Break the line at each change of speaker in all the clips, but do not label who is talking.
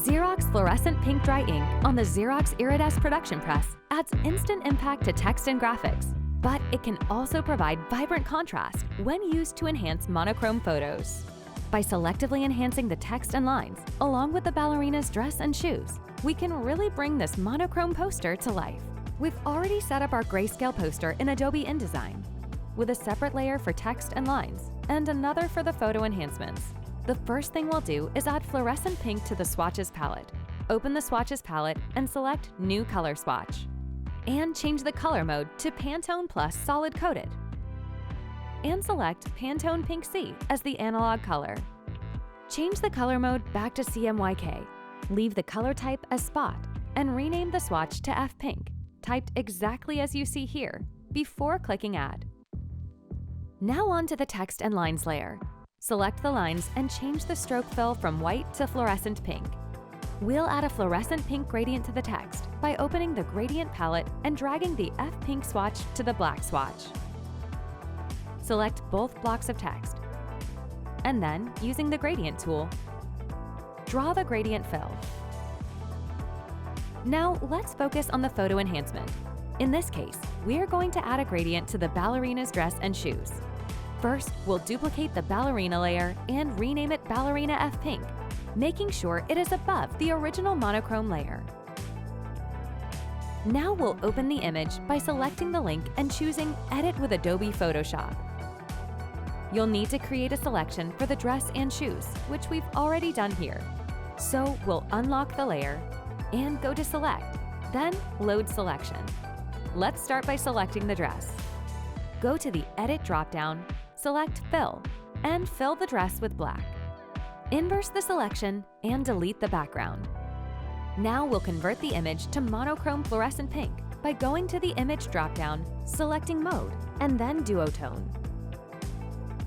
Xerox Fluorescent Pink Dry Ink on the Xerox Iridesse production press adds instant impact to text and graphics, but it can also provide vibrant contrast when used to enhance monochrome photos. By selectively enhancing the text and lines, along with the ballerina's dress and shoes, we can really bring this monochrome poster to life. We've already set up our grayscale poster in Adobe Indesign, with a separate layer for text and lines, and another for the photo enhancements. The first thing we'll do is add Fluorescent Pink to the Swatches palette. Open the Swatches palette and select New Color Swatch. And change the color mode to Pantone Plus Solid Coated. And select Pantone Pink C as the analog color. Change the color mode back to CMYK. Leave the color type as Spot and rename the swatch to FPink, typed exactly as you see here, before clicking Add. Now on to the text and lines layer. Select the lines and change the stroke fill from white to fluorescent pink. We'll add a fluorescent pink gradient to the text by opening the gradient palette and dragging the FPink swatch to the black swatch. Select both blocks of text. And then, using the gradient tool, draw the gradient fill. Now let's focus on the photo enhancement. In this case, we're going to add a gradient to the ballerina's dress and shoes. First, we'll duplicate the ballerina layer and rename it Ballerina FPink, making sure it is above the original monochrome layer. Now we'll open the image by selecting the link and choosing Edit with Adobe Photoshop. You'll need to create a selection for the dress and shoes, which we've already done here. So we'll unlock the layer and go to Select, then Load Selection. Let's start by selecting the dress. Go to the Edit dropdown, select Fill, and fill the dress with black. Inverse the selection and delete the background. Now we'll convert the image to monochrome fluorescent pink by going to the Image dropdown, selecting Mode, and then Duotone.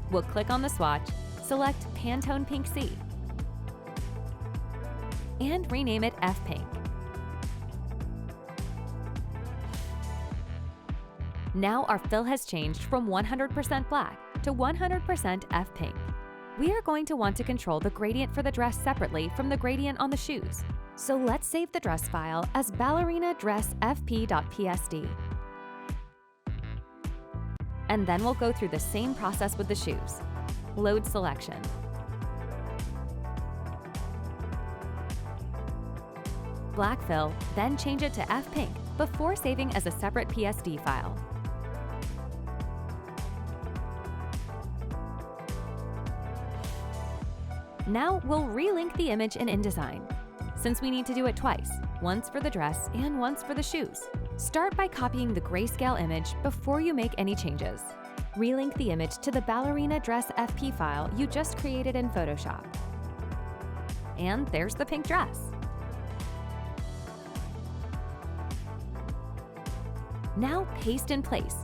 We'll click on the swatch, select Pantone Pink C, and rename it FPink. Now our fill has changed from 100% black to 100% FPink. We are going to want to control the gradient for the dress separately from the gradient on the shoes. So let's save the dress file as ballerina dress fp.psd. And then we'll go through the same process with the shoes. Load selection. Black fill, then change it to FPink before saving as a separate PSD file. Now we'll relink the image in InDesign, since we need to do it twice, once for the dress and once for the shoes. Start by copying the grayscale image before you make any changes. Relink the image to the ballerina dress FP file you just created in Photoshop. And there's the pink dress. Now paste in place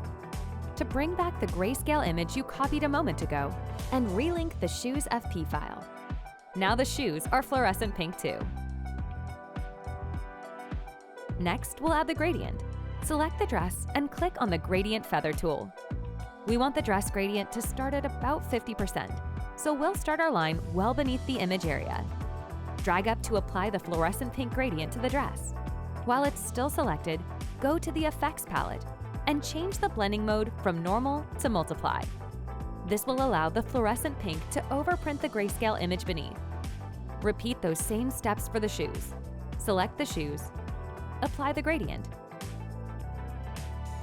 to bring back the grayscale image you copied a moment ago and relink the shoes FP file. Now the shoes are fluorescent pink too. Next, we'll add the gradient. Select the dress and click on the Gradient Feather tool. We want the dress gradient to start at about 50%, so we'll start our line well beneath the image area. Drag up to apply the fluorescent pink gradient to the dress. While it's still selected, go to the Effects palette and change the blending mode from Normal to Multiply. This will allow the fluorescent pink to overprint the grayscale image beneath. Repeat those same steps for the shoes. Select the shoes, apply the gradient,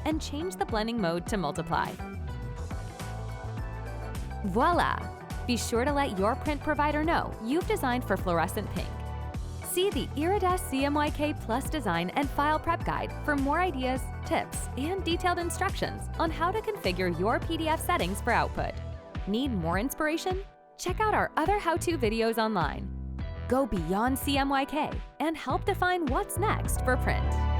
and change the blending mode to Multiply. Voila! Be sure to let your print provider know you've designed for fluorescent pink. See the Iridesse CMYK Plus design and file prep guide for more ideas, tips, and detailed instructions on how to configure your PDF settings for output. Need more inspiration? Check out our other how-to videos online. Go beyond CMYK and help define what's next for print.